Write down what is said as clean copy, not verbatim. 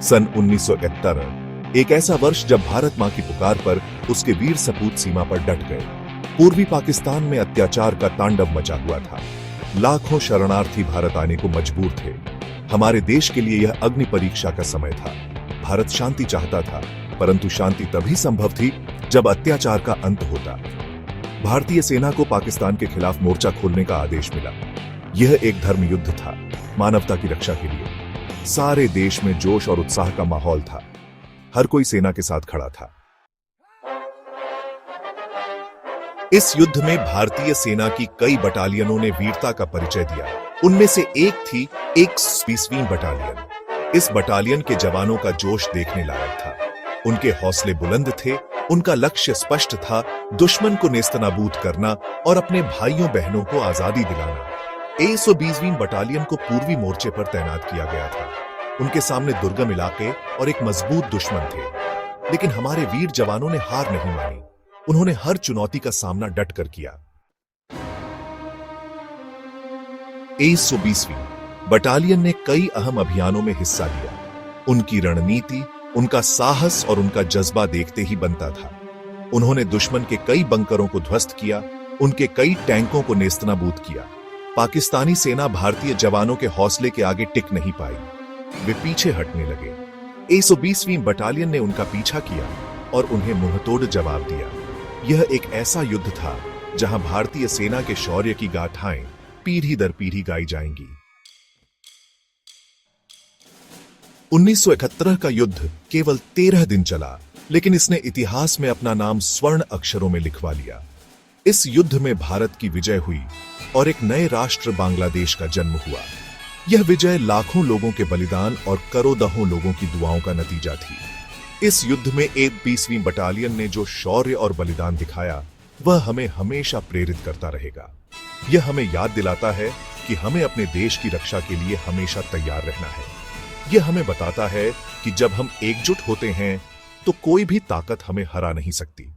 सन 1971 एक ऐसा वर्ष जब भारत मां की पुकार पर उसके वीर सपूत सीमा पर डट गए। पूर्वी पाकिस्तान में अत्याचार का तांडव मचा हुआ था। लाखों शरणार्थी भारत आने को मजबूर थे। हमारे देश के लिए यह अग्नि परीक्षा का समय था। भारत शांति चाहता था, परंतु शांति तभी संभव थी जब अत्याचार का अंत होता। भारतीय सेना को पाकिस्तान के खिलाफ मोर्चा खोलने का आदेश मिला। यह एक धर्म युद्ध था, मानवता की रक्षा के लिए। सारे देश में जोश और उत्साह का माहौल था। हर कोई सेना के साथ खड़ा था। इस युद्ध में भारतीय सेना की कई बटालियनों ने वीरता का परिचय दिया। उनमें से एक थी 120वीं बटालियन। इस बटालियन के जवानों का जोश देखने लायक था। उनके हौसले बुलंद थे। उनका लक्ष्य स्पष्ट था, दुश्मन को नेस्तनाबूद करना और अपने भाइयों बहनों को आजादी दिलाना। 120वीं बटालियन को पूर्वी मोर्चे पर तैनात किया गया था। उनके सामने दुर्गम इलाके और एक मजबूत दुश्मन थे, लेकिन हमारे वीर जवानों ने हार नहीं मानी। उन्होंने हर चुनौती का सामना डटकर किया। 120वीं बटालियन ने कई अहम अभियानों में हिस्सा लिया। उनकी रणनीति, उनका साहस और उनका जज्बा देखते ही बनता था। उन्होंने दुश्मन के कई बंकरों को ध्वस्त किया, उनके कई टैंकों को नेस्तनाबूद किया। पाकिस्तानी सेना भारतीय जवानों के हौसले के आगे टिक नहीं पाई। वे पीछे हटने लगे। 120वीं बटालियन ने उनका पीछा किया और उन्हें मुंहतोड़ जवाब दिया। यह एक ऐसा युद्ध था जहां भारतीय सेना के शौर्य की गाथाएं पीढ़ी दर पीढ़ी गाई जाएंगी। 1971 का युद्ध केवल 13 दिन चला, लेकिन इसने इतिहास में अपना नाम स्वर्ण अक्षरों में लिखवा लिया। इस युद्ध में भारत की विजय हुई और एक नए राष्ट्र बांग्लादेश का जन्म हुआ। यह विजय लाखों लोगों के बलिदान और करोड़ों लोगों की दुआओं का नतीजा थी। इस युद्ध में 120वीं बटालियन ने जो शौर्य और बलिदान दिखाया, वह हमें हमेशा प्रेरित करता रहेगा। यह हमें याद दिलाता है कि हमें अपने देश की रक्षा के लिए हमेशा तैयार रहना है। यह हमें बताता है कि जब हम एकजुट होते हैं तो कोई भी ताकत हमें हरा नहीं सकती।